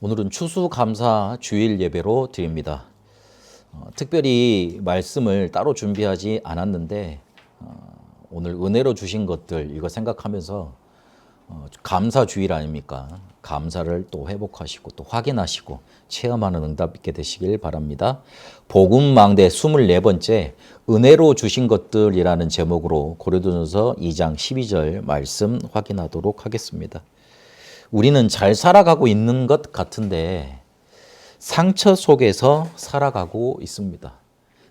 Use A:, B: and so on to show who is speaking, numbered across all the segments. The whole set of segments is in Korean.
A: 오늘은 추수감사 주일 예배로 드립니다. 특별히 말씀을 따로 준비하지 않았는데 오늘 은혜로 주신 것들 이거 생각하면서 감사 주일 아닙니까? 감사를 또 회복하시고 또 확인하시고 체험하는 응답 있게 되시길 바랍니다. 복음망대 24번째 은혜로 주신 것들이라는 제목으로 고린도전서 2장 12절 말씀 확인하도록 하겠습니다. 우리는 잘 살아가고 있는 것 같은데 상처 속에서 살아가고 있습니다.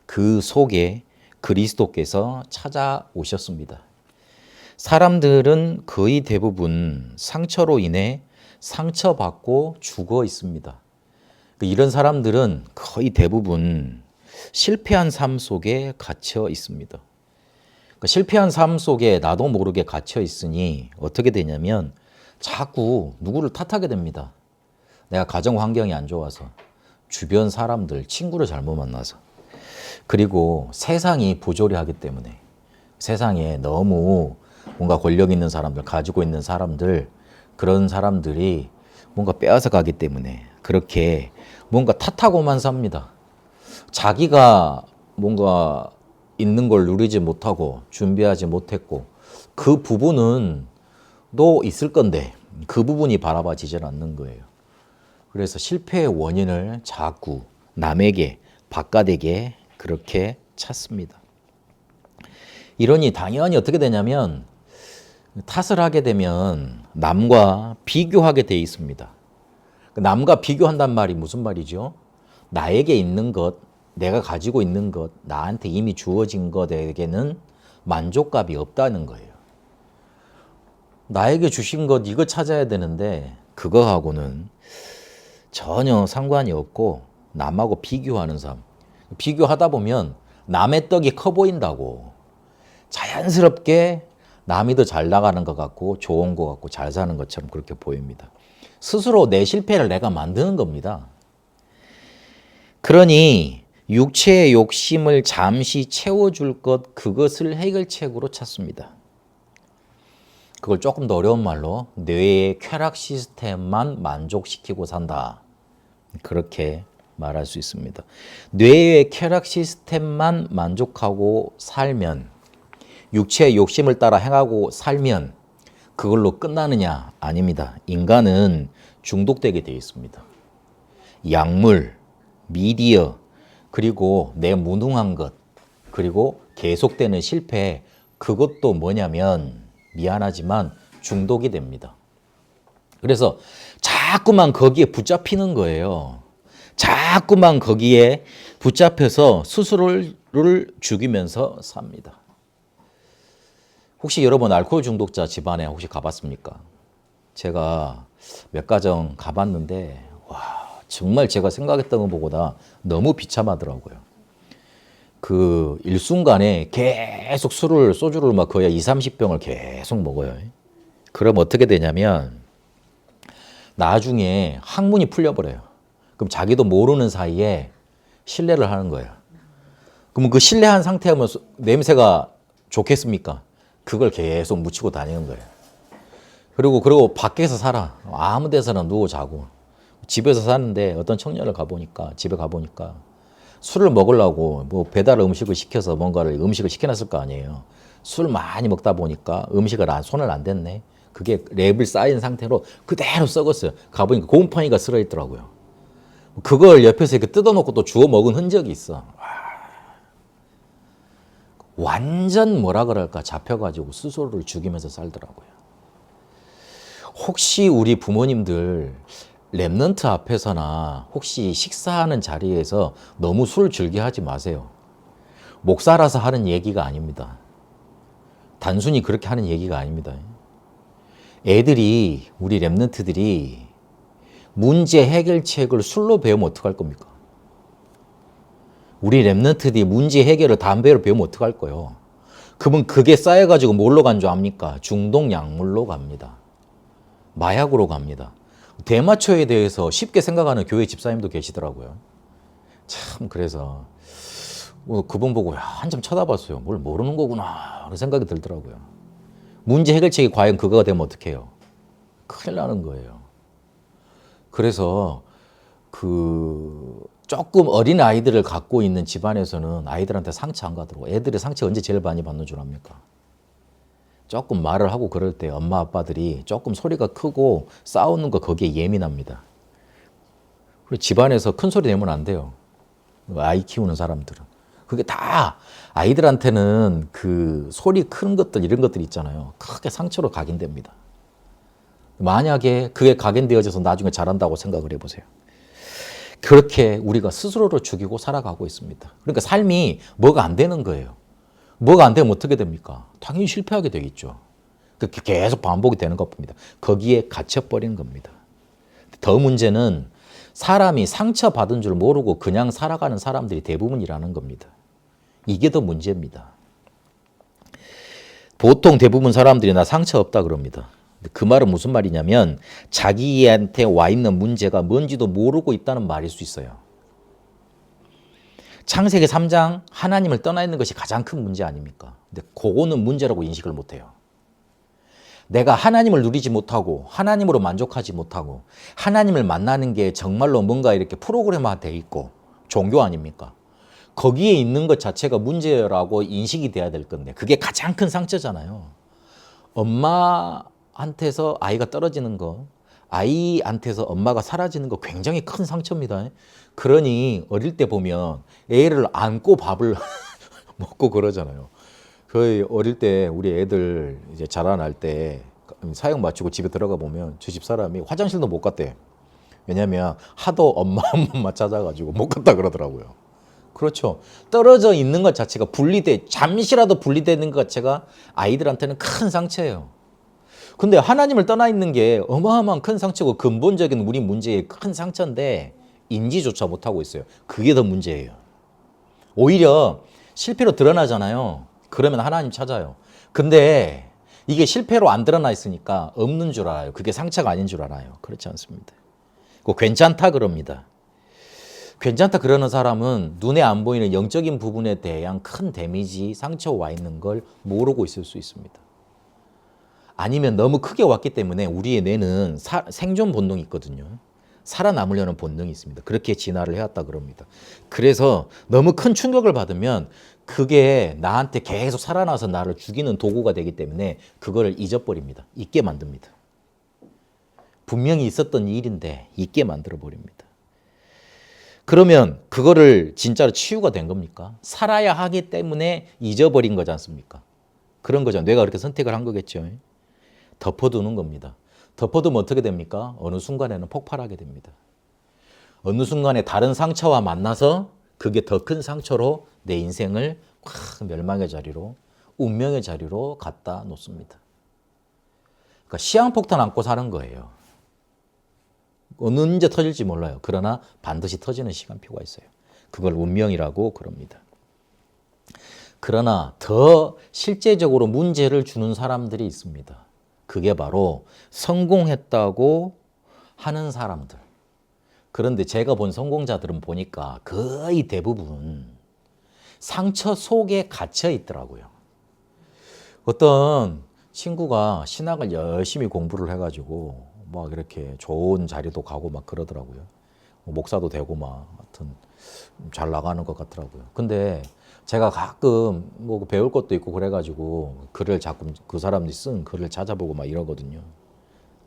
A: 그 속에 그리스도께서 찾아오셨습니다. 사람들은 거의 대부분 상처로 인해 상처받고 죽어 있습니다. 이런 사람들은 거의 대부분 실패한 삶 속에 갇혀 있습니다. 실패한 삶 속에 나도 모르게 갇혀 있으니 어떻게 되냐면 자꾸 누구를 탓하게 됩니다. 내가 가정 환경이 안 좋아서, 주변 사람들, 친구를 잘못 만나서, 그리고 세상이 부조리 하기 때문에 세상에 너무 뭔가 권력 있는 사람들, 가지고 있는 사람들, 그런 사람들이 뭔가 빼앗아 가기 때문에 그렇게 뭔가 탓하고만 삽니다. 자기가 뭔가 있는 걸 누리지 못하고 준비하지 못했고 그 부분은 또 있을 건데 그 부분이 바라봐지질 않는 거예요. 그래서 실패의 원인을 자꾸 남에게, 바깥에게 그렇게 찾습니다. 이러니 당연히 어떻게 되냐면 탓을 하게 되면 남과 비교하게 돼 있습니다. 남과 비교한단 말이 무슨 말이죠? 나에게 있는 것, 내가 가지고 있는 것, 나한테 이미 주어진 것에게는 만족감이 없다는 거예요. 나에게 주신 것 이거 찾아야 되는데 그거하고는 전혀 상관이 없고 남하고 비교하는 삶. 비교하다 보면 남의 떡이 커 보인다고 자연스럽게 남이 더 잘 나가는 것 같고 좋은 것 같고 잘 사는 것처럼 그렇게 보입니다. 스스로 내 실패를 내가 만드는 겁니다. 그러니 육체의 욕심을 잠시 채워줄 것, 그것을 해결책으로 찾습니다. 그걸 조금 더 어려운 말로 뇌의 쾌락 시스템만 만족시키고 산다. 그렇게 말할 수 있습니다. 뇌의 쾌락 시스템만 만족하고 살면, 육체의 욕심을 따라 행하고 살면 그걸로 끝나느냐? 아닙니다. 인간은 중독되게 되어 있습니다. 약물, 미디어, 그리고 내 무능한 것, 그리고 계속되는 실패, 그것도 뭐냐면 미안하지만 중독이 됩니다. 그래서 자꾸만 거기에 붙잡히는 거예요. 자꾸만 거기에 붙잡혀서 스스로를 죽이면서 삽니다. 혹시 여러분 알코올 중독자 집안에 혹시 가봤습니까? 제가 몇 가정 가봤는데 와, 정말 제가 생각했던 것보다 너무 비참하더라고요. 그 일순간에 계속 소주를 막 거의 20-30병을 계속 먹어요. 그럼 어떻게 되냐면 나중에 항문이 풀려버려요. 그럼 자기도 모르는 사이에 실례를 하는 거예요. 그럼 그 실례한 상태하면 냄새가 좋겠습니까? 그걸 계속 묻히고 다니는 거예요. 그리고 밖에서 살아. 아무 데서나 누워 자고. 집에서 사는데 어떤 청년을 집에 가보니까 술을 먹으려고 뭐 배달 음식을 시켜서 뭔가를 음식을 시켜놨을 거 아니에요. 술 많이 먹다 보니까 손을 안 댔네. 그게 랩을 쌓인 상태로 그대로 썩었어요. 가보니까 곰팡이가 쓸어있더라고요. 그걸 옆에서 이렇게 뜯어놓고 또 주워 먹은 흔적이 있어. 완전 뭐라 그럴까 잡혀가지고 스스로를 죽이면서 살더라고요. 혹시 우리 부모님들 랩넌트 앞에서나 혹시 식사하는 자리에서 너무 술 즐겨하지 마세요. 목사라서 하는 얘기가 아닙니다. 단순히 그렇게 하는 얘기가 아닙니다. 우리 랩넌트들이 문제 해결책을 술로 배우면 어떡할 겁니까? 우리 랩넌트들이 문제 해결을 담배로 배우면 어떡할 거예요? 그러면 그게 쌓여가지고 뭘로 간 줄 압니까? 중독 약물로 갑니다. 마약으로 갑니다. 대마초에 대해서 쉽게 생각하는 교회 집사님도 계시더라고요. 참 그래서 그분 보고 한참 쳐다봤어요. 뭘 모르는 거구나 그런 생각이 들더라고요. 문제 해결책이 과연 그거가 되면 어떡해요? 큰일 나는 거예요. 그래서 조금 어린 아이들을 갖고 있는 집안에서는 아이들한테 상처 안 가도록, 애들이 상처 언제 제일 많이 받는 줄 압니까? 조금 말을 하고 그럴 때 엄마 아빠들이 조금 소리가 크고 싸우는 거 거기에 예민합니다. 그리고 집안에서 큰 소리 내면 안 돼요. 아이 키우는 사람들은. 그게 다 아이들한테는 소리 큰 것들 이런 것들 있잖아요. 크게 상처로 각인됩니다. 만약에 그게 각인되어져서 나중에 자란다고 생각을 해보세요. 그렇게 우리가 스스로를 죽이고 살아가고 있습니다. 그러니까 삶이 뭐가 안 되는 거예요. 뭐가 안 되면 어떻게 됩니까? 당연히 실패하게 되겠죠. 그렇게 계속 반복이 되는 겁니다. 거기에 갇혀버리는 겁니다. 더 문제는 사람이 상처받은 줄 모르고 그냥 살아가는 사람들이 대부분이라는 겁니다. 이게 더 문제입니다. 보통 대부분 사람들이 나 상처 없다 그럽니다. 그 말은 무슨 말이냐면 자기한테 와 있는 문제가 뭔지도 모르고 있다는 말일 수 있어요. 창세기 3장 하나님을 떠나 있는 것이 가장 큰 문제 아닙니까? 근데 그거는 문제라고 인식을 못해요. 내가 하나님을 누리지 못하고 하나님으로 만족하지 못하고 하나님을 만나는 게 정말로 뭔가 이렇게 프로그램화되어 있고 종교 아닙니까? 거기에 있는 것 자체가 문제라고 인식이 돼야 될 건데 그게 가장 큰 상처잖아요. 엄마한테서 아이가 떨어지는 거, 아이한테서 엄마가 사라지는 거 굉장히 큰 상처입니다. 그러니 어릴 때 보면 애를 안고 밥을 먹고 그러잖아요. 거의 어릴 때 우리 애들 이제 자라날 때 사역 마치고 집에 들어가 보면 저 집 사람이 화장실도 못 갔대. 왜냐면 하도 엄마 한 번만 찾아가지고 못 갔다 그러더라고요. 그렇죠. 떨어져 있는 것 자체가 잠시라도 분리되는 것 자체가 아이들한테는 큰 상처예요. 근데 하나님을 떠나 있는 게 어마어마한 큰 상처고 근본적인 우리 문제의 큰 상처인데 인지조차 못하고 있어요. 그게 더 문제예요. 오히려 실패로 드러나잖아요. 그러면 하나님 찾아요. 근데 이게 실패로 안 드러나 있으니까 없는 줄 알아요. 그게 상처가 아닌 줄 알아요. 그렇지 않습니다. 괜찮다 그럽니다. 괜찮다 그러는 사람은 눈에 안 보이는 영적인 부분에 대한 큰 데미지, 상처가 와 있는 걸 모르고 있을 수 있습니다. 아니면 너무 크게 왔기 때문에 우리의 뇌는 생존 본능이 있거든요. 살아남으려는 본능이 있습니다. 그렇게 진화를 해왔다 그럽니다. 그래서 너무 큰 충격을 받으면 그게 나한테 계속 살아나서 나를 죽이는 도구가 되기 때문에 그걸 잊어버립니다. 잊게 만듭니다. 분명히 있었던 일인데 잊게 만들어 버립니다. 그러면 그거를 진짜로 치유가 된 겁니까? 살아야 하기 때문에 잊어버린 거지 않습니까? 그런 거죠. 뇌가 그렇게 선택을 한 거겠죠. 덮어두는 겁니다. 덮어두면 어떻게 됩니까? 어느 순간에는 폭발하게 됩니다. 어느 순간에 다른 상처와 만나서 그게 더 큰 상처로 내 인생을 확 멸망의 자리로, 운명의 자리로 갖다 놓습니다. 그러니까 시한폭탄 안고 사는 거예요. 언제 터질지 몰라요. 그러나 반드시 터지는 시간표가 있어요. 그걸 운명이라고 그럽니다. 그러나 더 실제적으로 문제를 주는 사람들이 있습니다. 그게 바로 성공했다고 하는 사람들. 그런데 제가 본 성공자들은 보니까 거의 대부분 상처 속에 갇혀 있더라고요. 어떤 친구가 신학을 열심히 공부를 해가지고 막 이렇게 좋은 자리도 가고 막 그러더라고요. 목사도 되고 막 하여튼 잘 나가는 것 같더라고요. 근데 제가 가끔 뭐 배울 것도 있고 그래가지고 글을 자꾸 그 사람들이 쓴 글을 찾아보고 막 이러거든요.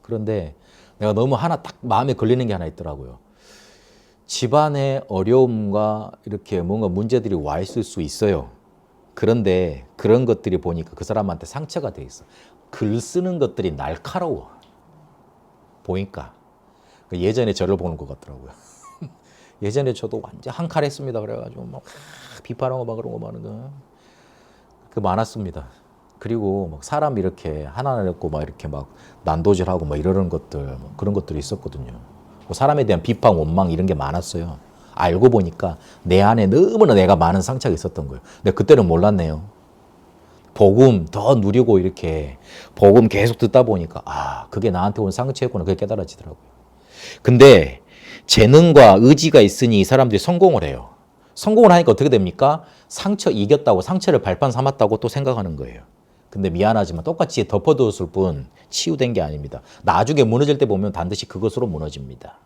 A: 그런데 내가 너무 하나 딱 마음에 걸리는 게 하나 있더라고요. 집안의 어려움과 이렇게 뭔가 문제들이 와 있을 수 있어요. 그런데 그런 것들이 보니까 그 사람한테 상처가 돼 있어. 글 쓰는 것들이 날카로워. 보니까. 예전에 저를 보는 것 같더라고요. 예전에 저도 완전 한 칼 했습니다. 그래가지고 막 비판하고 막 그런 거 많은 거. 그 많았습니다. 그리고 막 사람 이렇게 하나 냈고 막 이렇게 막 난도질하고 막 이러는 것들, 그런 것들이 있었거든요. 사람에 대한 비판, 원망 이런 게 많았어요. 알고 보니까 내 안에 너무나 내가 많은 상처가 있었던 거예요. 근데 그때는 몰랐네요. 복음 더 누리고 이렇게 복음 계속 듣다 보니까 그게 나한테 온 상처였구나. 그게 깨달아지더라고요. 근데 재능과 의지가 있으니 이 사람들이 성공을 해요. 성공을 하니까 어떻게 됩니까? 상처 이겼다고, 상처를 발판 삼았다고 또 생각하는 거예요. 근데 미안하지만 똑같이 덮어두었을 뿐 치유된 게 아닙니다. 나중에 무너질 때 보면 반드시 그것으로 무너집니다.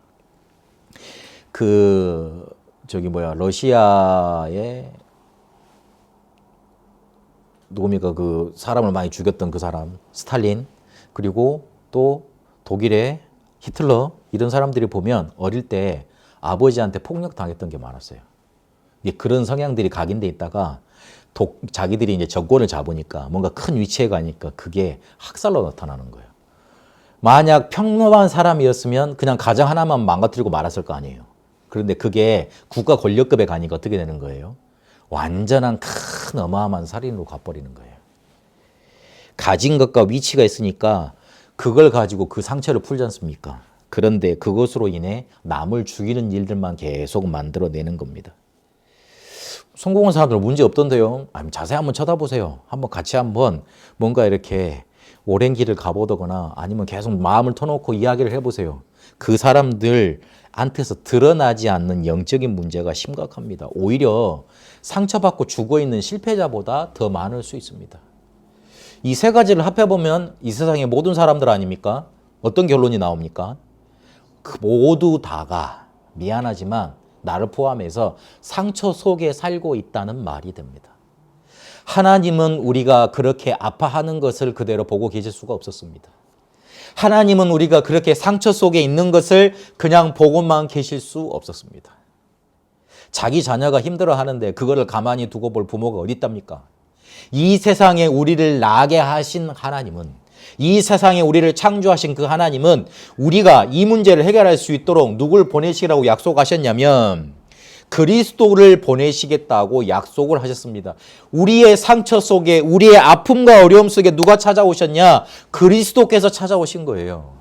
A: 러시아의 누굽니까? 그 사람을 많이 죽였던 그 사람, 스탈린, 그리고 또 독일의 히틀러, 이런 사람들이 보면 어릴 때 아버지한테 폭력 당했던 게 많았어요. 그런 성향들이 각인돼 있다가 자기들이 이제 정권을 잡으니까 뭔가 큰 위치에 가니까 그게 학살로 나타나는 거예요. 만약 평범한 사람이었으면 그냥 가정 하나만 망가뜨리고 말았을 거 아니에요. 그런데 그게 국가 권력급에 가니까 어떻게 되는 거예요? 완전한 큰 어마어마한 살인으로 가버리는 거예요. 가진 것과 위치가 있으니까 그걸 가지고 그 상처를 풀지 않습니까? 그런데 그것으로 인해 남을 죽이는 일들만 계속 만들어내는 겁니다. 성공한 사람들은 문제 없던데요. 자세히 한번 쳐다보세요. 한번 같이 한번 뭔가 이렇게 오랜 길을 가보거나 아니면 계속 마음을 터놓고 이야기를 해보세요. 그 사람들한테서 드러나지 않는 영적인 문제가 심각합니다. 오히려 상처받고 죽어있는 실패자보다 더 많을 수 있습니다. 이 세 가지를 합해보면 이 세상의 모든 사람들 아닙니까? 어떤 결론이 나옵니까? 그 모두 다가 미안하지만 나를 포함해서 상처 속에 살고 있다는 말이 됩니다. 하나님은 우리가 그렇게 아파하는 것을 그대로 보고 계실 수가 없었습니다. 하나님은 우리가 그렇게 상처 속에 있는 것을 그냥 보고만 계실 수 없었습니다. 자기 자녀가 힘들어하는데 그거를 가만히 두고 볼 부모가 어디 있답니까? 이 세상에 우리를 나게 하신 하나님은, 이 세상에 우리를 창조하신 그 하나님은 우리가 이 문제를 해결할 수 있도록 누굴 보내시라고 약속하셨냐면 그리스도를 보내시겠다고 약속을 하셨습니다. 우리의 상처 속에, 우리의 아픔과 어려움 속에 누가 찾아오셨냐? 그리스도께서 찾아오신 거예요.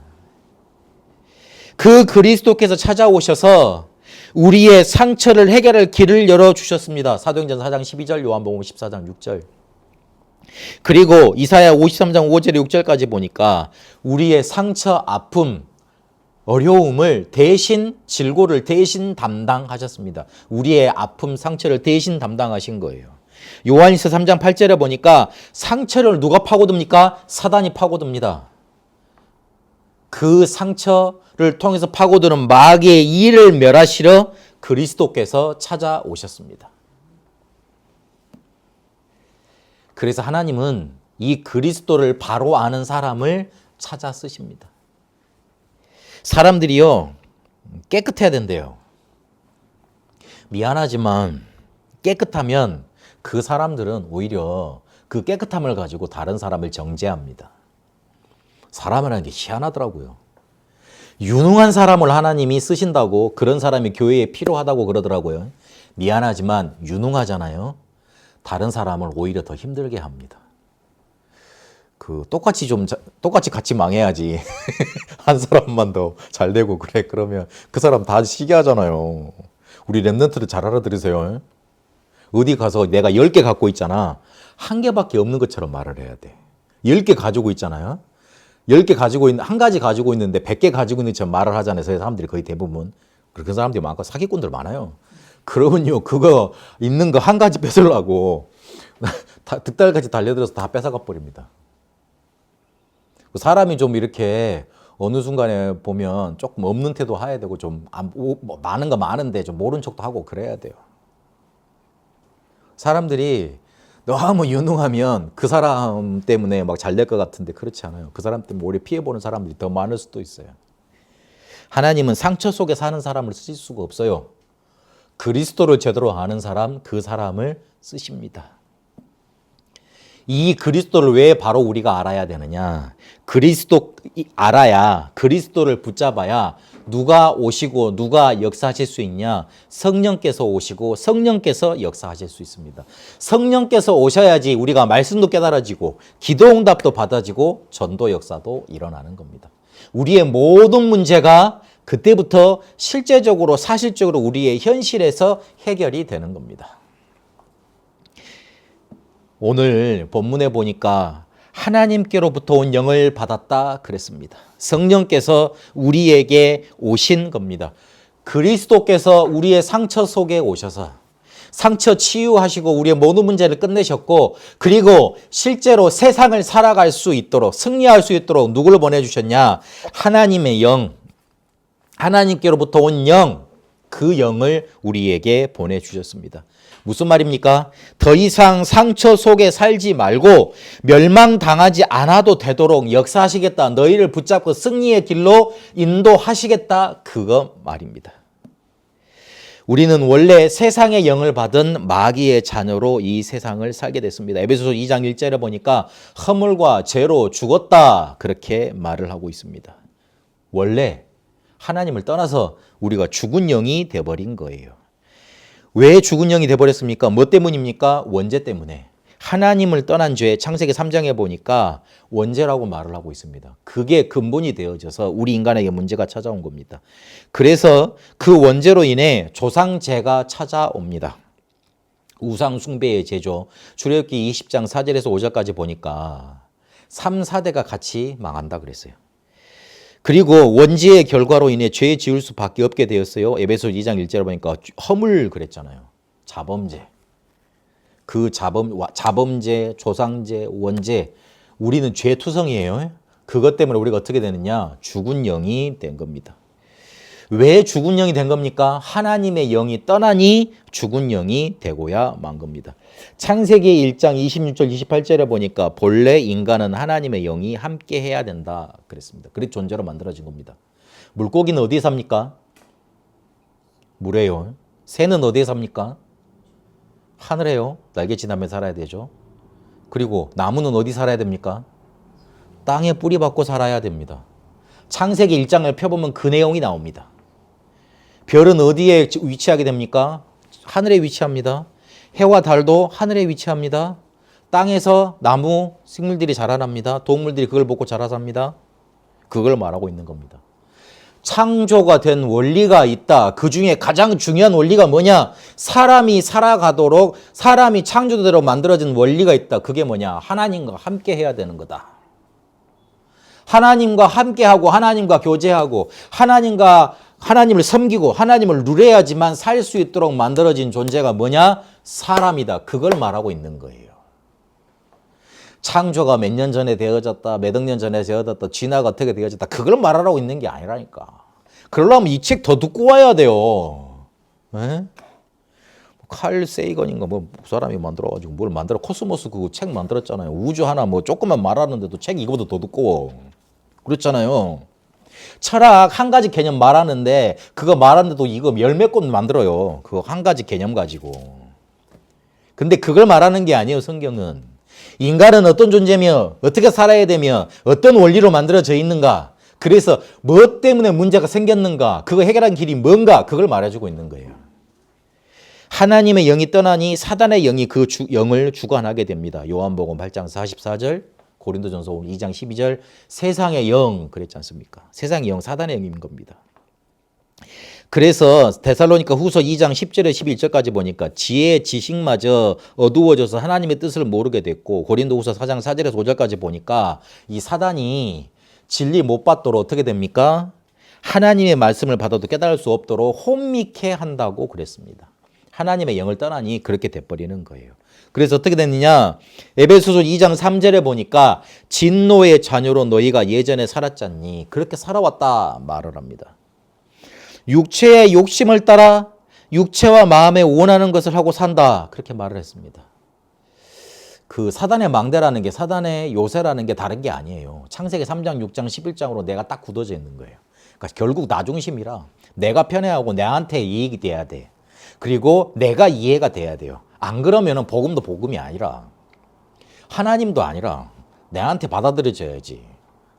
A: 그 그리스도께서 찾아오셔서 우리의 상처를 해결할 길을 열어주셨습니다. 사도행전 4장 12절, 요한복음 14장 6절. 그리고 이사야 53장 5절 6절까지 보니까 우리의 상처, 아픔, 어려움을 대신, 질고를 대신 담당하셨습니다. 우리의 아픔, 상처를 대신 담당하신 거예요. 요한일서 3장 8절에 보니까 상처를 누가 파고듭니까? 사단이 파고듭니다. 그 상처를 통해서 파고드는 마귀의 일을 멸하시러 그리스도께서 찾아오셨습니다. 그래서 하나님은 이 그리스도를 바로 아는 사람을 찾아 쓰십니다. 사람들이요, 깨끗해야 된대요. 미안하지만 깨끗하면 그 사람들은 오히려 그 깨끗함을 가지고 다른 사람을 정죄합니다. 사람이라는 게 희한하더라고요. 유능한 사람을 하나님이 쓰신다고 그런 사람이 교회에 필요하다고 그러더라고요. 미안하지만 유능하잖아요. 다른 사람을 오히려 더 힘들게 합니다. 똑같이 같이 망해야지. 한 사람만 더 잘 되고 그래. 그러면 그 사람 다 시기 하잖아요. 우리 랩런트들 잘 알아들으세요. 어디 가서 내가 10개 갖고 있잖아. 1개밖에 없는 것처럼 말을 해야 돼. 10개 가지고 있잖아요. 10개 가지고 있는, 한 가지 가지고 있는데 100개 가지고 있는 것처럼 말을 하잖아요. 사람들이 거의 대부분. 그런 사람들이 많고 사기꾼들 많아요. 그러면요, 그거 있는 거 한 가지 뺏으려고 득달같이 달려들어서 다 뺏어가 버립니다. 사람이 좀 이렇게 어느 순간에 보면 조금 없는 태도 해야 되고 좀 많은 거 많은데 좀 모른 척도 하고 그래야 돼요. 사람들이 너무 유능하면 그 사람 때문에 막 잘 될 것 같은데 그렇지 않아요. 그 사람 때문에 오히려 피해보는 사람들이 더 많을 수도 있어요. 하나님은 상처 속에 사는 사람을 쓰실 수가 없어요. 그리스도를 제대로 아는 사람, 그 사람을 쓰십니다. 이 그리스도를 왜 바로 우리가 알아야 되느냐? 그리스도 알아야, 그리스도를 붙잡아야 누가 오시고 누가 역사하실 수 있냐? 성령께서 오시고 성령께서 역사하실 수 있습니다. 성령께서 오셔야지 우리가 말씀도 깨달아지고 기도응답도 받아지고 전도 역사도 일어나는 겁니다. 우리의 모든 문제가 그때부터 실제적으로 사실적으로 우리의 현실에서 해결이 되는 겁니다. 오늘 본문에 보니까 하나님께로부터 온 영을 받았다 그랬습니다. 성령께서 우리에게 오신 겁니다. 그리스도께서 우리의 상처 속에 오셔서 상처 치유하시고 우리의 모든 문제를 끝내셨고, 그리고 실제로 세상을 살아갈 수 있도록, 승리할 수 있도록 누구를 보내주셨냐? 하나님의 영, 하나님께로부터 온 영, 그 영을 우리에게 보내주셨습니다. 무슨 말입니까? 더 이상 상처 속에 살지 말고 멸망당하지 않아도 되도록 역사하시겠다. 너희를 붙잡고 승리의 길로 인도하시겠다. 그거 말입니다. 우리는 원래 세상의 영을 받은 마귀의 자녀로 이 세상을 살게 됐습니다. 에베소서 2장 1절에 보니까 허물과 죄로 죽었다. 그렇게 말을 하고 있습니다. 원래 하나님을 떠나서 우리가 죽은 영이 돼버린 거예요. 왜 죽은 영이 돼버렸습니까? 뭐 때문입니까? 원죄 때문에. 하나님을 떠난 죄, 창세기 3장에 보니까 원죄라고 말을 하고 있습니다. 그게 근본이 되어져서 우리 인간에게 문제가 찾아온 겁니다. 그래서 그 원죄로 인해 조상죄가 찾아옵니다. 우상 숭배의 제조, 출애굽기 20장 4절에서 5절까지 보니까 3, 4대가 같이 망한다 그랬어요. 그리고 원죄의 결과로 인해 죄 지을 수밖에 없게 되었어요. 에베소 2장 1절에 보니까 허물 그랬잖아요. 자범죄. 그 자범죄, 조상죄, 원죄, 우리는 죄투성이에요. 그것 때문에 우리가 어떻게 되느냐? 죽은 영이 된 겁니다. 왜 죽은 영이 된 겁니까? 하나님의 영이 떠나니 죽은 영이 되고야 만 겁니다. 창세기 1장 26절 28절에 보니까 본래 인간은 하나님의 영이 함께 해야 된다 그랬습니다. 그렇게 존재로 만들어진 겁니다. 물고기는 어디에 삽니까? 물에요. 새는 어디에 삽니까? 하늘에요. 날개짓하며 살아야 되죠. 그리고 나무는 어디 살아야 됩니까? 땅에 뿌리 박고 살아야 됩니다. 창세기 1장을 펴보면 그 내용이 나옵니다. 별은 어디에 위치하게 됩니까? 하늘에 위치합니다. 해와 달도 하늘에 위치합니다. 땅에서 나무, 식물들이 자라납니다. 동물들이 그걸 먹고 자라삽니다. 그걸 말하고 있는 겁니다. 창조가 된 원리가 있다. 그 중에 가장 중요한 원리가 뭐냐? 사람이 살아가도록 사람이 창조대로 만들어진 원리가 있다. 그게 뭐냐? 하나님과 함께 해야 되는 거다. 하나님과 함께하고 하나님과 교제하고 하나님을 섬기고 하나님을 누려야지만 살 수 있도록 만들어진 존재가 뭐냐? 사람이다. 그걸 말하고 있는 거예요. 창조가 몇 년 전에 되어졌다. 몇 억 년 전에 되어졌다. 진화가 어떻게 되어졌다. 그걸 말하라고 있는 게 아니라니까. 그러려면 이 책 더 듣고 와야 돼요. 에? 칼 세이건인가 뭐 사람이 만들어가지고 뭘 만들어. 코스모스 그 책 만들었잖아요. 우주 하나 뭐 조금만 말하는데도 책 이거보다 더 두꺼워. 그렇잖아요. 철학 한 가지 개념 말하는데 그거 말하는데도 이거 열 몇 권 만들어요. 그거 한 가지 개념 가지고. 근데 그걸 말하는 게 아니에요. 성경은. 인간은 어떤 존재며 어떻게 살아야 되며 어떤 원리로 만들어져 있는가. 그래서 무엇 때문에 문제가 생겼는가. 그거 해결하는 길이 뭔가. 그걸 말해주고 있는 거예요. 하나님의 영이 떠나니 사단의 영이 그 영을 주관하게 됩니다. 요한복음 8장 44절. 고린도전서 2장 12절 세상의 영 그랬지 않습니까? 세상의 영 사단의 영인 겁니다. 그래서 데살로니가 후서 2장 10절에 11절까지 보니까 지혜의 지식마저 어두워져서 하나님의 뜻을 모르게 됐고 고린도 후서 4장 4절에서 5절까지 보니까 이 사단이 진리 못 받도록 어떻게 됩니까? 하나님의 말씀을 받아도 깨달을 수 없도록 혼미케 한다고 그랬습니다. 하나님의 영을 떠나니 그렇게 돼버리는 거예요. 그래서 어떻게 됐느냐? 에베소서 2장 3절에 보니까 진노의 자녀로 너희가 예전에 살았잖니. 그렇게 살아왔다 말을 합니다. 육체의 욕심을 따라 육체와 마음에 원하는 것을 하고 산다. 그렇게 말을 했습니다. 그 사단의 망대라는 게 사단의 요새라는 게 다른 게 아니에요. 창세기 3장, 6장, 11장으로 내가 딱 굳어져 있는 거예요. 그러니까 결국 나 중심이라 내가 편애하고 내한테 이익이 돼야 돼. 그리고 내가 이해가 돼야 돼요. 안 그러면은 복음도 복음이 아니라 하나님도 아니라 내한테 받아들여져야지.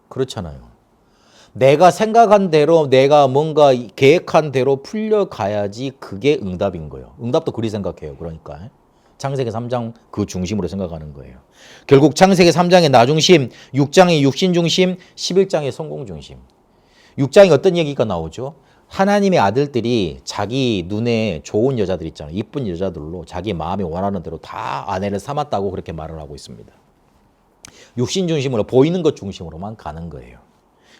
A: 그렇잖아요. 내가 생각한 대로 내가 뭔가 계획한 대로 풀려가야지 그게 응답인 거예요. 응답도 그리 생각해요. 그러니까 창세기 3장 그 중심으로 생각하는 거예요. 결국 창세기 3장의 나 중심, 6장의 육신 중심, 11장의 성공 중심. 6장에 어떤 얘기가 나오죠? 하나님의 아들들이 자기 눈에 좋은 여자들 있잖아요. 이쁜 여자들로 자기 마음이 원하는 대로 다 아내를 삼았다고 그렇게 말을 하고 있습니다. 육신 중심으로 보이는 것 중심으로만 가는 거예요.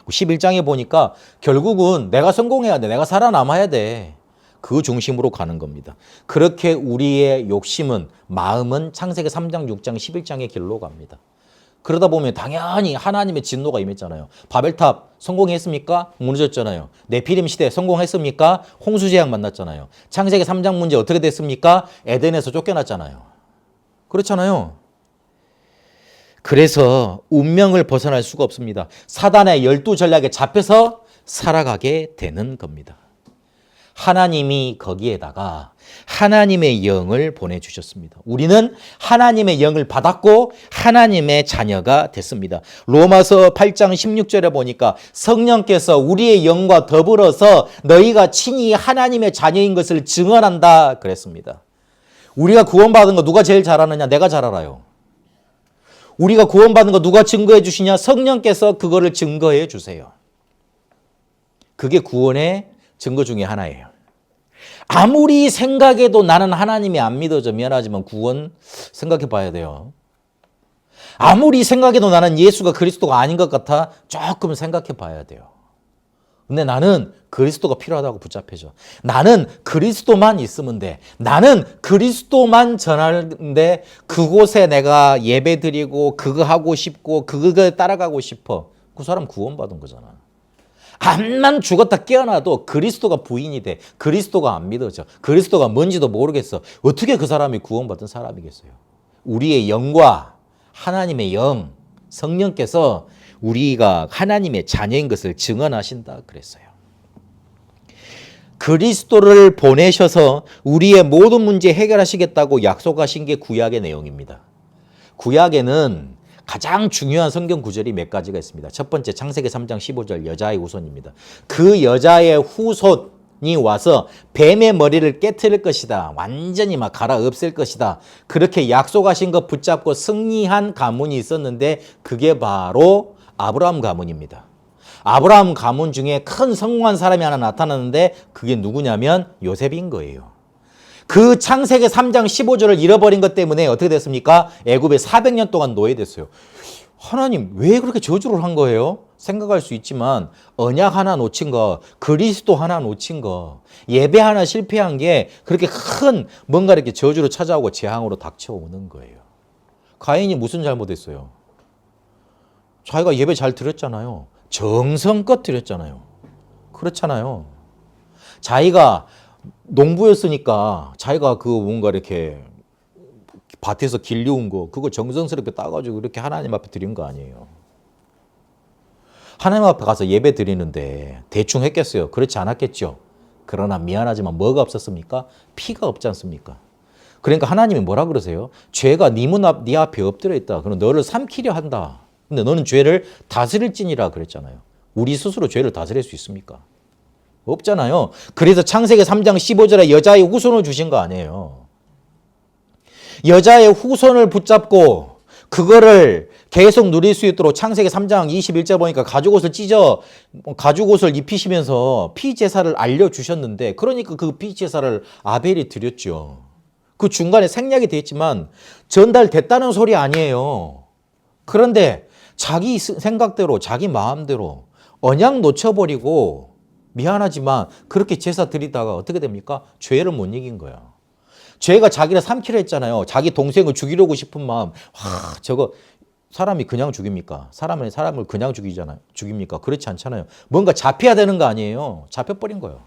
A: 11장에 보니까 결국은 내가 성공해야 돼. 내가 살아남아야 돼. 그 중심으로 가는 겁니다. 그렇게 우리의 욕심은 마음은 창세기 3장, 6장, 11장의 길로 갑니다. 그러다 보면 당연히 하나님의 진노가 임했잖아요. 바벨탑 성공했습니까? 무너졌잖아요. 네피림 시대 성공했습니까? 홍수재앙 만났잖아요. 창세기 3장 문제 어떻게 됐습니까? 에덴에서 쫓겨났잖아요. 그렇잖아요. 그래서 운명을 벗어날 수가 없습니다. 사단의 12전략에 잡혀서 살아가게 되는 겁니다. 하나님이 거기에다가 하나님의 영을 보내주셨습니다. 우리는 하나님의 영을 받았고 하나님의 자녀가 됐습니다. 로마서 8장 16절에 보니까 성령께서 우리의 영과 더불어서 너희가 친히 하나님의 자녀인 것을 증언한다 그랬습니다. 우리가 구원받은 거 누가 제일 잘 아느냐? 내가 잘 알아요. 우리가 구원받은 거 누가 증거해 주시냐? 성령께서 그거를 증거해 주세요. 그게 구원의 증거 중에 하나예요. 아무리 생각해도 나는 하나님이 안 믿어져 미안하지만 구원 생각해 봐야 돼요. 아무리 생각해도 나는 예수가 그리스도가 아닌 것 같아 조금 생각해 봐야 돼요. 근데 나는 그리스도가 필요하다고 붙잡혀져. 나는 그리스도만 있으면 돼. 나는 그리스도만 전하는데 그곳에 내가 예배 드리고 그거 하고 싶고 그거 따라가고 싶어. 그 사람 구원받은 거잖아. 암만 죽었다 깨어나도 그리스도가 부인이 돼. 그리스도가 안 믿어져. 그리스도가 뭔지도 모르겠어. 어떻게 그 사람이 구원받은 사람이겠어요? 우리의 영과 하나님의 영, 성령께서 우리가 하나님의 자녀인 것을 증언하신다 그랬어요. 그리스도를 보내셔서 우리의 모든 문제 해결하시겠다고 약속하신 게 구약의 내용입니다. 구약에는 가장 중요한 성경 구절이 몇 가지가 있습니다. 첫 번째 창세기 3장 15절 여자의 후손입니다. 그 여자의 후손이 와서 뱀의 머리를 깨트릴 것이다. 완전히 막 갈아엎을 것이다. 그렇게 약속하신 것 붙잡고 승리한 가문이 있었는데 그게 바로 아브라함 가문입니다. 아브라함 가문 중에 큰 성공한 사람이 하나 나타났는데 그게 누구냐면 요셉인 거예요. 그 창세기 3장 15절을 잃어버린 것 때문에 어떻게 됐습니까? 애굽에 400년 동안 노예됐어요. 하나님 왜 그렇게 저주를 한 거예요? 생각할 수 있지만 언약 하나 놓친 거, 그리스도 하나 놓친 거, 예배 하나 실패한 게 그렇게 큰 뭔가 이렇게 저주로 찾아오고 재앙으로 닥쳐오는 거예요. 가인이 무슨 잘못했어요? 자기가 예배 잘 드렸잖아요. 정성껏 드렸잖아요. 그렇잖아요. 자기가 농부였으니까 자기가 그 뭔가 이렇게 밭에서 길려온 거 그거 정성스럽게 따가지고 이렇게 하나님 앞에 드린 거 아니에요. 하나님 앞에 가서 예배 드리는데 대충 했겠어요? 그렇지 않았겠죠. 그러나 미안하지만 뭐가 없었습니까? 피가 없지 않습니까? 그러니까 하나님이 뭐라 그러세요? 죄가 네 앞에 엎드려 있다. 그럼 너를 삼키려 한다. 근데 너는 죄를 다스릴지니라 그랬잖아요. 우리 스스로 죄를 다스릴 수 있습니까? 없잖아요. 그래서 창세기 3장 15절에 여자의 후손을 주신 거 아니에요. 여자의 후손을 붙잡고 그거를 계속 누릴 수 있도록 창세기 3장 21절 보니까 가죽옷을 입히시면서 피제사를 알려주셨는데 그러니까 그 피제사를 아벨이 드렸죠. 그 중간에 생략이 돼 있지만 전달됐다는 소리 아니에요. 그런데 자기 생각대로 자기 마음대로 언약 놓쳐버리고 미안하지만 그렇게 제사 드리다가 어떻게 됩니까? 죄를 못 이긴 거야. 죄가 자기를 삼키려 했잖아요. 자기 동생을 죽이려고 싶은 마음. 저거 사람이 그냥 죽입니까? 사람을 그냥 죽입니까? 그렇지 않잖아요. 뭔가 잡혀야 되는 거 아니에요. 잡혀버린 거예요.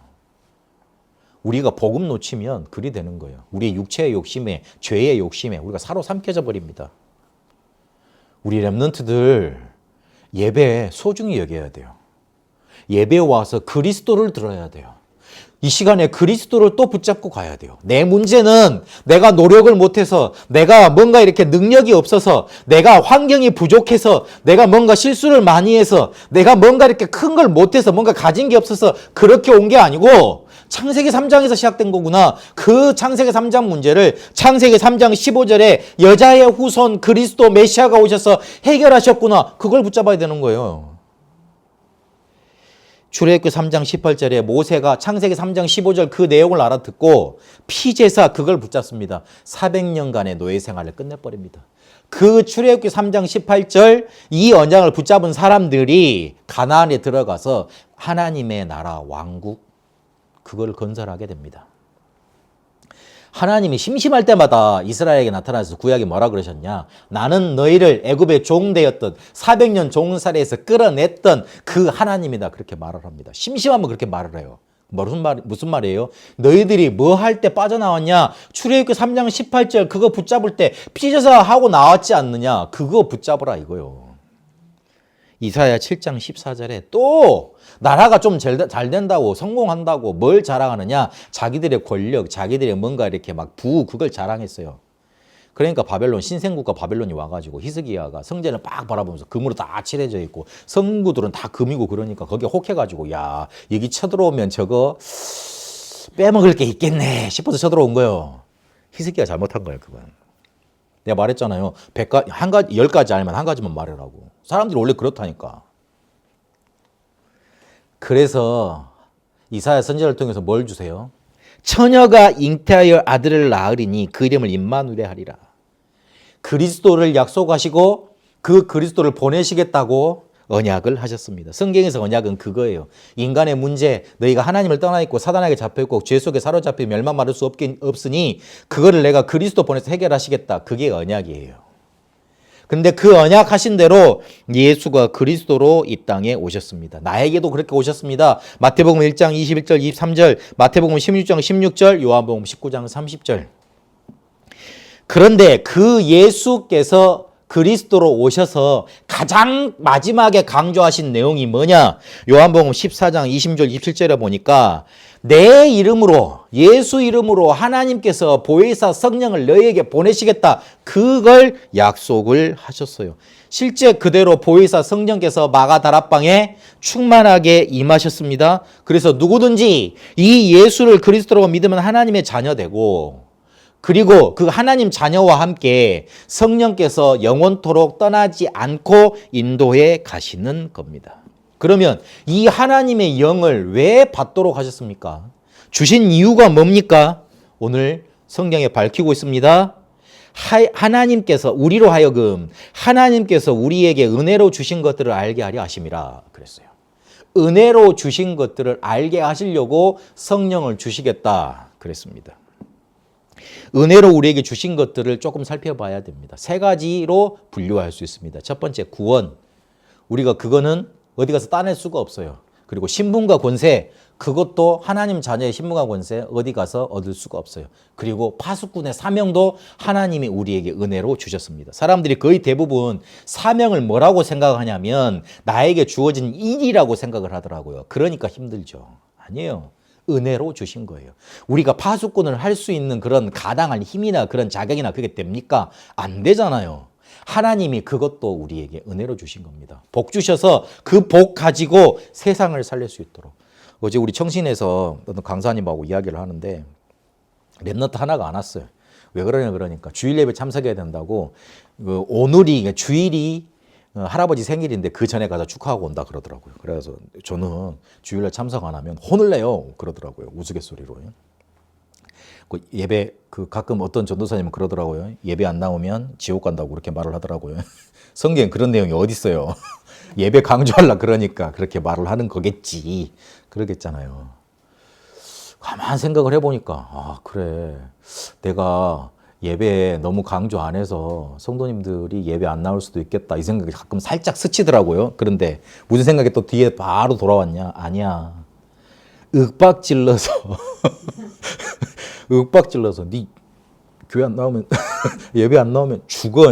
A: 우리가 복음 놓치면 그리 되는 거예요. 우리의 육체의 욕심에 죄의 욕심에 우리가 사로삼켜져 버립니다. 우리 렘넌트들 예배 소중히 여겨야 돼요. 예배에 와서 그리스도를 들어야 돼요. 이 시간에 그리스도를 또 붙잡고 가야 돼요. 내 문제는 내가 노력을 못해서 내가 뭔가 이렇게 능력이 없어서 내가 환경이 부족해서 내가 뭔가 실수를 많이 해서 내가 뭔가 이렇게 큰 걸 못해서 뭔가 가진 게 없어서 그렇게 온 게 아니고 창세기 3장에서 시작된 거구나. 그 창세기 3장 문제를 창세기 3장 15절에 여자의 후손 그리스도 메시아가 오셔서 해결하셨구나. 그걸 붙잡아야 되는 거예요. 출애굽기 3장 18절에 모세가 창세기 3장 15절 그 내용을 알아듣고 피제사 그걸 붙잡습니다. 400년간의 노예 생활을 끝내버립니다. 그 출애굽기 3장 18절 이 언약을 붙잡은 사람들이 가나안에 들어가서 하나님의 나라 왕국 그걸 건설하게 됩니다. 하나님이 심심할 때마다 이스라엘에게 나타나서 구약에 뭐라 그러셨냐? 나는 너희를 애굽의 종되었던 400년 종살이에서 끌어냈던 그 하나님이다. 그렇게 말을 합니다. 심심하면 그렇게 말을 해요. 무슨 말이에요? 너희들이 뭐 할 때 빠져나왔냐? 출애굽기 3장 18절 그거 붙잡을 때 삐져서 하고 나왔지 않느냐? 그거 붙잡으라 이거요. 이사야 7장 14절에 또 나라가 좀 잘 된다고 성공한다고 뭘 자랑하느냐? 자기들의 권력, 자기들의 뭔가 이렇게 막 그걸 자랑했어요. 그러니까 바벨론, 신생국가 바벨론이 와가지고 히스기야가 성전을 막 바라보면서 금으로 다 칠해져 있고 성구들은 다 금이고 그러니까 거기에 혹해가지고 야 여기 쳐들어오면 저거 빼먹을 게 있겠네 싶어서 쳐들어온 거예요. 히스기야 잘못한 거예요 그건. 내가 말했잖아요. 10가지 알면 한 가지만 말하라고. 사람들이 원래 그렇다니까. 그래서 이사야 선지자를 통해서 뭘 주세요? 처녀가 잉태하여 아들을 낳으리니 그 이름을 임마누엘 하리라. 그리스도를 약속하시고 그 그리스도를 보내시겠다고 언약을 하셨습니다. 성경에서 언약은 그거예요. 인간의 문제, 너희가 하나님을 떠나 있고 사단에게 잡혀 있고 죄 속에 사로잡혀 멸망 받을 수 없으니 그거를 내가 그리스도 보내서 해결하시겠다. 그게 언약이에요. 근데 그 언약하신 대로 예수가 그리스도로 이 땅에 오셨습니다. 나에게도 그렇게 오셨습니다. 마태복음 1장 21절 23절, 마태복음 16장 16절, 요한복음 19장 30절. 그런데 그 예수께서 그리스도로 오셔서 가장 마지막에 강조하신 내용이 뭐냐? 요한복음 14장 20절 27절에 보니까 내 이름으로 예수 이름으로 하나님께서 보혜사 성령을 너희에게 보내시겠다. 그걸 약속을 하셨어요. 실제 그대로 보혜사 성령께서 마가다락방에 충만하게 임하셨습니다. 그래서 누구든지 이 예수를 그리스도로 믿으면 하나님의 자녀 되고 그리고 그 하나님 자녀와 함께 성령께서 영원토록 떠나지 않고 인도해 가시는 겁니다. 그러면 이 하나님의 영을 왜 받도록 하셨습니까? 주신 이유가 뭡니까? 오늘 성경에 밝히고 있습니다. 하나님께서 우리로 하여금 하나님께서 우리에게 은혜로 주신 것들을 알게 하려 하심이라 그랬어요. 은혜로 주신 것들을 알게 하시려고 성령을 주시겠다 그랬습니다. 은혜로 우리에게 주신 것들을 조금 살펴봐야 됩니다. 세 가지로 분류할 수 있습니다. 첫 번째 구원. 우리가 그거는 어디 가서 따낼 수가 없어요. 그리고 신분과 권세. 그것도 하나님 자녀의 신분과 권세 어디 가서 얻을 수가 없어요. 그리고 파수꾼의 사명도 하나님이 우리에게 은혜로 주셨습니다. 사람들이 거의 대부분 사명을 뭐라고 생각하냐면 나에게 주어진 일이라고 생각을 하더라고요. 그러니까 힘들죠. 아니에요. 은혜로 주신 거예요. 우리가 파수꾼을 할 수 있는 그런 가당한 힘이나 그런 자격이나 그게 됩니까? 안 되잖아요. 하나님이 그것도 우리에게 은혜로 주신 겁니다. 복 주셔서 그 복 가지고 세상을 살릴 수 있도록. 어제 우리 청신에서 어떤 강사님하고 이야기를 하는데 랩넌트 하나가 안 왔어요. 왜 그러니까 주일 예배 참석해야 된다고 오늘이 주일이 할아버지 생일인데 그 전에 가서 축하하고 온다 그러더라고요. 그래서 저는 주일날 참석 안 하면 혼을 내요 그러더라고요. 우스갯소리로. 그 예배 가끔 어떤 전도사님은 그러더라고요. 예배 안 나오면 지옥 간다고 그렇게 말을 하더라고요. 성경에 그런 내용이 어디 있어요. 예배 강조하려 그러니까 그렇게 말을 하는 거겠지. 그러겠잖아요. 가만 생각을 해보니까 아 그래 내가 예배에 너무 강조 안 해서 성도님들이 예배 안 나올 수도 있겠다 이 생각이 가끔 살짝 스치더라고요. 그런데 무슨 생각이 또 뒤에 바로 돌아왔냐? 아니야. 윽박질러서 윽박질러서 네 교회 안 나오면 예배 안 나오면 죽어.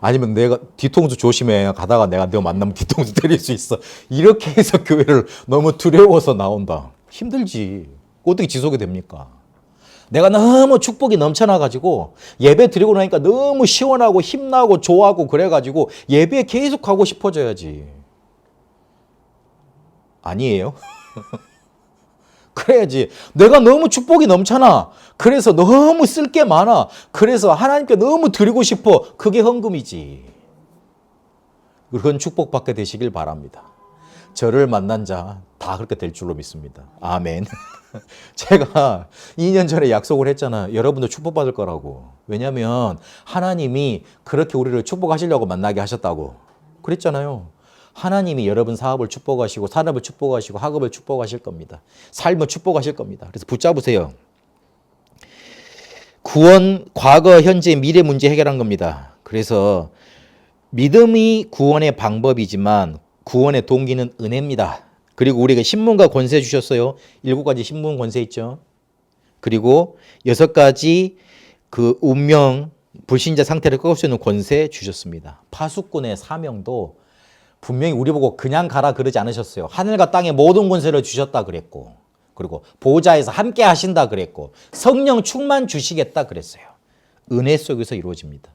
A: 아니면 내가 뒤통수 조심해. 가다가 내가 너 만나면 뒤통수 때릴 수 있어. 이렇게 해서 교회를 너무 두려워서 나온다. 힘들지. 어떻게 지속이 됩니까? 내가 너무 축복이 넘쳐나가지고 예배 드리고 나니까 너무 시원하고 힘나고 좋아하고 그래가지고 예배 계속 하고 싶어져야지. 아니에요? 그래야지. 내가 너무 축복이 넘쳐나. 그래서 너무 쓸 게 많아. 그래서 하나님께 너무 드리고 싶어. 그게 헌금이지. 그런 축복받게 되시길 바랍니다. 저를 만난 자 다 그렇게 될 줄로 믿습니다. 아멘. 제가 2년 전에 약속을 했잖아요. 여러분도 축복받을 거라고. 왜냐하면 하나님이 그렇게 우리를 축복하시려고 만나게 하셨다고. 그랬잖아요. 하나님이 여러분 사업을 축복하시고 산업을 축복하시고 학업을 축복하실 겁니다. 삶을 축복하실 겁니다. 그래서 붙잡으세요. 구원, 과거, 현재, 미래 문제 해결한 겁니다. 그래서 믿음이 구원의 방법이지만 구원의 동기는 은혜입니다. 그리고 우리가 신문과 권세 주셨어요. 7가지 신문 권세 있죠. 그리고 6가지 그 운명, 불신자 상태를 꺾을 수 있는 권세 주셨습니다. 파수꾼의 사명도 분명히 우리 보고 그냥 가라 그러지 않으셨어요. 하늘과 땅의 모든 권세를 주셨다 그랬고, 그리고 보좌에서 함께 하신다 그랬고, 성령 충만 주시겠다 그랬어요. 은혜 속에서 이루어집니다.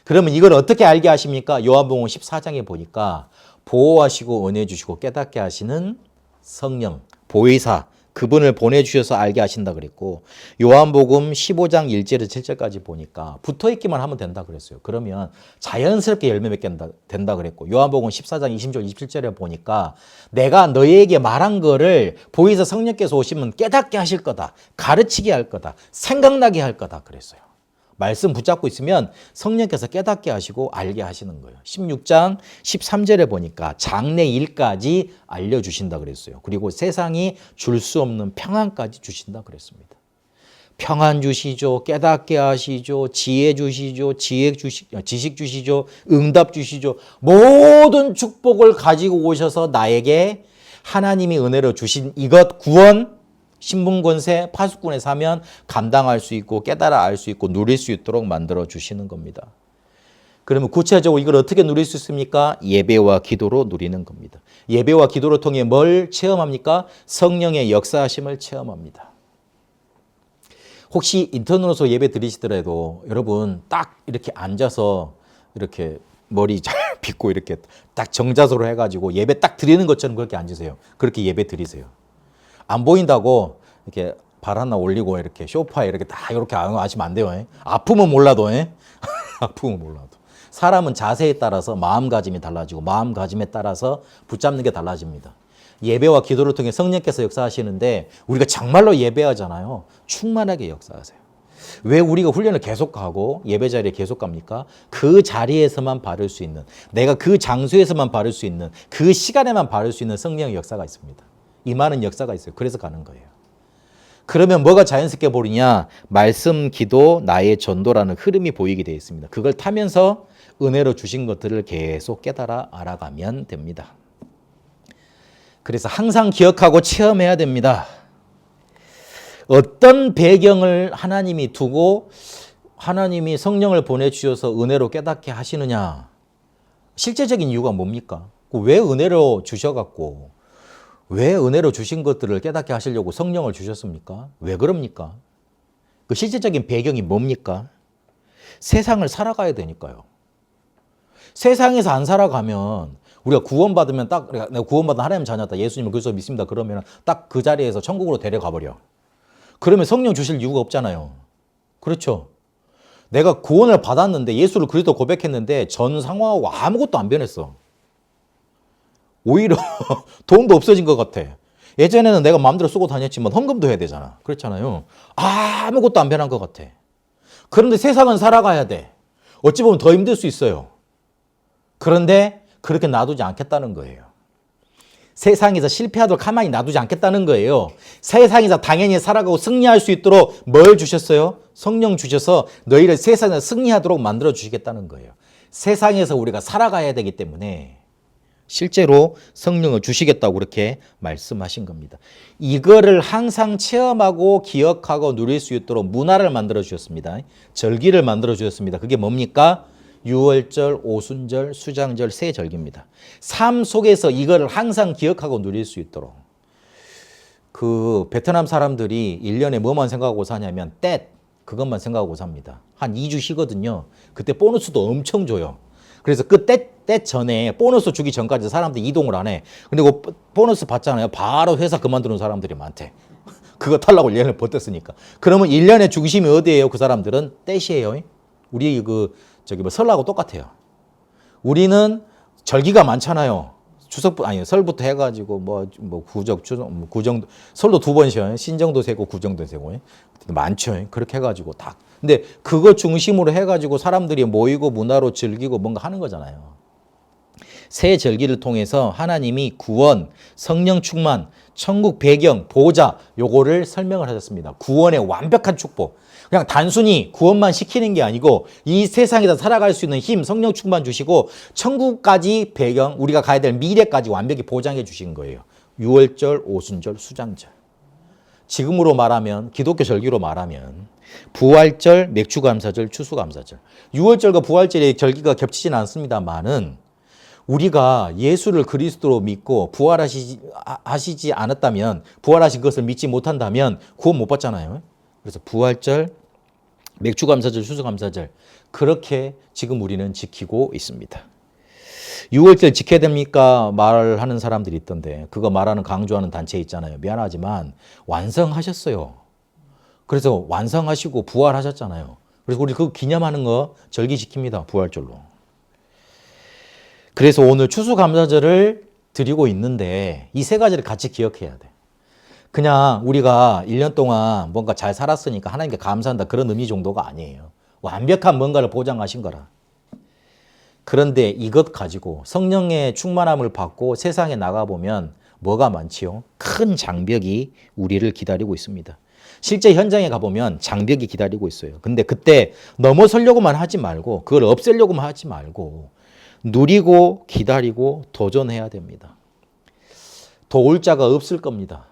A: 그러면 이걸 어떻게 알게 하십니까? 요한복음 14장에 보니까 보호하시고 은혜 주시고 깨닫게 하시는 성령, 보혜사, 그분을 보내주셔서 알게 하신다 그랬고, 요한복음 15장 1절에서 7절까지 보니까 붙어있기만 하면 된다 그랬어요. 그러면 자연스럽게 열매 맺게 된다 그랬고, 요한복음 14장 20절 27절에 보니까 내가 너희에게 말한 거를 보혜사 성령께서 오시면 깨닫게 하실 거다, 가르치게 할 거다, 생각나게 할 거다 그랬어요. 말씀 붙잡고 있으면 성령께서 깨닫게 하시고 알게 하시는 거예요. 16장 13절에 보니까 장래 일까지 알려주신다 그랬어요. 그리고 세상이 줄 수 없는 평안까지 주신다 그랬습니다. 평안 주시죠. 깨닫게 하시죠. 지혜 주시죠. 지식 주시죠. 응답 주시죠. 모든 축복을 가지고 오셔서 나에게 하나님이 은혜로 주신 이것 구원, 신분권세, 파수꾼의 사면 감당할 수 있고 깨달아 알 수 있고 누릴 수 있도록 만들어 주시는 겁니다. 그러면 구체적으로 이걸 어떻게 누릴 수 있습니까? 예배와 기도로 누리는 겁니다. 예배와 기도를 통해 뭘 체험합니까? 성령의 역사하심을 체험합니다. 혹시 인터넷으로 예배 드리시더라도 여러분 딱 이렇게 앉아서 이렇게 머리 잘 빗고 이렇게 딱 정자세로 해가지고 예배 딱 드리는 것처럼 그렇게 앉으세요. 그렇게 예배 드리세요. 안 보인다고 이렇게 발 하나 올리고 이렇게 소파에 이렇게 다 이렇게 하시면 안 돼요. 아프면 몰라도. 아프면 몰라도. 사람은 자세에 따라서 마음가짐이 달라지고 마음가짐에 따라서 붙잡는 게 달라집니다. 예배와 기도를 통해 성령께서 역사하시는데 우리가 정말로 예배하잖아요. 충만하게 역사하세요. 왜 우리가 훈련을 계속하고 예배 자리에 계속 갑니까? 그 자리에서만 바를 수 있는, 내가 그 장소에서만 바를 수 있는, 그 시간에만 바를 수 있는 성령의 역사가 있습니다. 임하는 역사가 있어요. 그래서 가는 거예요. 그러면 뭐가 자연스럽게 보이냐? 말씀, 기도, 나의 전도라는 흐름이 보이게 되어 있습니다. 그걸 타면서 은혜로 주신 것들을 계속 깨달아 알아가면 됩니다. 그래서 항상 기억하고 체험해야 됩니다. 어떤 배경을 하나님이 두고 하나님이 성령을 보내주셔서 은혜로 깨닫게 하시느냐? 실제적인 이유가 뭡니까? 왜 은혜로 주셔갖고 왜 은혜로 주신 것들을 깨닫게 하시려고 성령을 주셨습니까? 왜 그럽니까? 그 실제적인 배경이 뭡니까? 세상을 살아가야 되니까요. 세상에서 안 살아가면 우리가 구원받으면 딱 내가 구원받은 하나님 자녀다, 예수님을 그리스도 믿습니다 그러면 딱 그 자리에서 천국으로 데려가 버려. 그러면 성령 주실 이유가 없잖아요. 그렇죠? 내가 구원을 받았는데 예수를 그리스도 고백했는데 전 상황하고 아무것도 안 변했어. 오히려 돈도 없어진 것 같아. 예전에는 내가 마음대로 쓰고 다녔지만 헌금도 해야 되잖아. 그렇잖아요. 아무것도 안 변한 것 같아. 그런데 세상은 살아가야 돼. 어찌 보면 더 힘들 수 있어요. 그런데 그렇게 놔두지 않겠다는 거예요. 세상에서 실패하도록 가만히 놔두지 않겠다는 거예요. 세상에서 당연히 살아가고 승리할 수 있도록 뭘 주셨어요? 성령 주셔서 너희를 세상에서 승리하도록 만들어 주시겠다는 거예요. 세상에서 우리가 살아가야 되기 때문에 실제로 성령을 주시겠다고 그렇게 말씀하신 겁니다. 이거를 항상 체험하고 기억하고 누릴 수 있도록 문화를 만들어 주셨습니다. 절기를 만들어 주셨습니다. 그게 뭡니까? 유월절, 오순절, 수장절, 세 절기입니다. 삶 속에서 이거를 항상 기억하고 누릴 수 있도록. 그 베트남 사람들이 1년에 뭐만 생각하고 사냐면 떼, 그것만 생각하고 삽니다. 한 2주 쉬거든요. 그때 보너스도 엄청 줘요. 그래서 그 때 전에 보너스 주기 전까지 사람들이 이동을 안 해. 근데 그 보너스 받잖아요. 바로 회사 그만두는 사람들이 많대. 그거 타려고 1년을 버텼으니까. 그러면 1년의 중심이 어디예요? 그 사람들은 떼시예요. 우리 설하고 똑같아요. 우리는 절기가 많잖아요. 설부터 해가지고 구정, 설도 2번 쉬어요. 신정도 세고 구정도 세고 많죠. 그렇게 해가지고 다. 근데 그거 중심으로 해가지고 사람들이 모이고 문화로 즐기고 뭔가 하는 거잖아요. 새 절기를 통해서 하나님이 구원, 성령 충만, 천국 배경, 보호자 요거를 설명을 하셨습니다. 구원의 완벽한 축복. 그냥 단순히 구원만 시키는 게 아니고 이 세상에서 살아갈 수 있는 힘, 성령 충만 주시고 천국까지 배경, 우리가 가야 될 미래까지 완벽히 보장해 주신 거예요. 유월절, 오순절, 수장절. 지금으로 말하면 기독교 절기로 말하면 부활절, 맥주감사절, 추수감사절. 유월절과 부활절의 절기가 겹치진 않습니다만은 우리가 예수를 그리스도로 믿고 부활하시지 않았다면, 부활하신 것을 믿지 못한다면 구원 못 받잖아요. 그래서 부활절, 맥주감사절, 추수감사절 그렇게 지금 우리는 지키고 있습니다. 6월절 지켜야 됩니까? 말하는 사람들이 있던데 그거 말하는 강조하는 단체 있잖아요. 미안하지만 완성하셨어요. 그래서 완성하시고 부활하셨잖아요. 그래서 우리 그거 기념하는 거 절기 지킵니다. 부활절로. 그래서 오늘 추수감사절을 드리고 있는데 이 세 가지를 같이 기억해야 돼. 그냥 우리가 1년 동안 뭔가 잘 살았으니까 하나님께 감사한다 그런 의미 정도가 아니에요. 완벽한 뭔가를 보장하신 거라. 그런데 이것 가지고 성령의 충만함을 받고 세상에 나가보면 뭐가 많지요? 큰 장벽이 우리를 기다리고 있습니다. 실제 현장에 가보면 장벽이 기다리고 있어요. 근데 그때 넘어서려고만 하지 말고 그걸 없애려고만 하지 말고 누리고 기다리고 도전해야 됩니다. 도울 자가 없을 겁니다.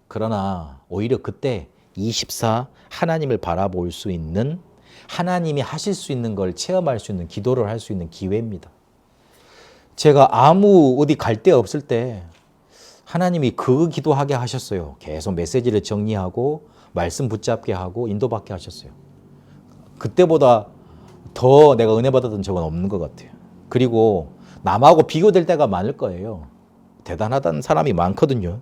A: 그러나 오히려 그때 24 하나님을 바라볼 수 있는 하나님이 하실 수 있는 걸 체험할 수 있는 기도를 할 수 있는 기회입니다. 제가 아무 어디 갈 데 없을 때 하나님이 그 기도하게 하셨어요. 계속 메시지를 정리하고 말씀 붙잡게 하고 인도받게 하셨어요. 그때보다 더 내가 은혜 받았던 적은 없는 것 같아요. 그리고 남하고 비교될 때가 많을 거예요. 대단하다는 사람이 많거든요.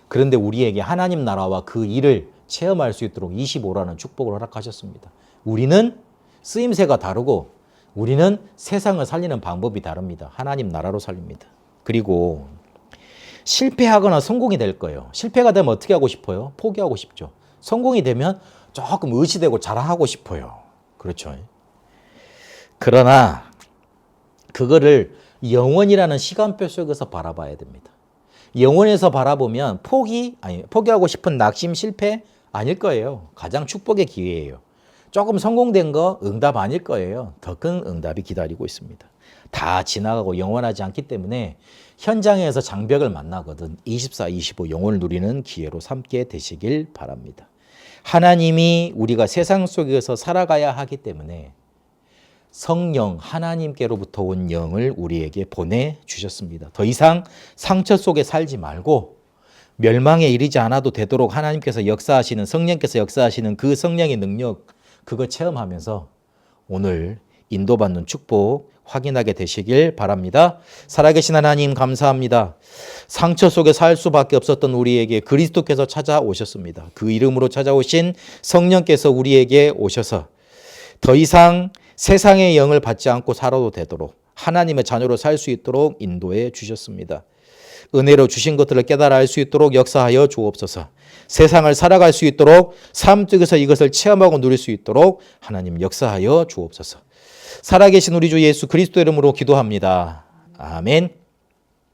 A: 그런데 우리에게 하나님 나라와 그 일을 체험할 수 있도록 25라는 축복을 허락하셨습니다. 우리는 쓰임새가 다르고 우리는 세상을 살리는 방법이 다릅니다. 하나님 나라로 살립니다. 그리고 실패하거나 성공이 될 거예요. 실패가 되면 어떻게 하고 싶어요? 포기하고 싶죠. 성공이 되면 조금 의지되고 자랑하고 싶어요. 그렇죠. 그러나 그거를 영원이라는 시간표 속에서 바라봐야 됩니다. 영원에서 바라보면 포기하고 싶은 낙심, 실패 아닐 거예요. 가장 축복의 기회예요. 조금 성공된 거 응답 아닐 거예요. 더 큰 응답이 기다리고 있습니다. 다 지나가고 영원하지 않기 때문에 현장에서 장벽을 만나거든 24, 25 영혼을 누리는 기회로 삼게 되시길 바랍니다. 하나님이 우리가 세상 속에서 살아가야 하기 때문에 성령 하나님께로부터 온 영을 우리에게 보내주셨습니다. 더 이상 상처 속에 살지 말고 멸망에 이르지 않아도 되도록 하나님께서 역사하시는 성령께서 역사하시는 그 성령의 능력 그거 체험하면서 오늘 인도받는 축복 확인하게 되시길 바랍니다. 살아계신 하나님 감사합니다. 상처 속에 살 수밖에 없었던 우리에게 그리스도께서 찾아오셨습니다. 그 이름으로 찾아오신 성령께서 우리에게 오셔서 더 이상 세상의 영을 받지 않고 살아도 되도록 하나님의 자녀로 살 수 있도록 인도해 주셨습니다. 은혜로 주신 것들을 깨달아 알 수 있도록 역사하여 주옵소서. 세상을 살아갈 수 있도록 삶 속에서 이것을 체험하고 누릴 수 있도록 하나님 역사하여 주옵소서. 살아계신 우리 주 예수 그리스도 이름으로 기도합니다. 아멘.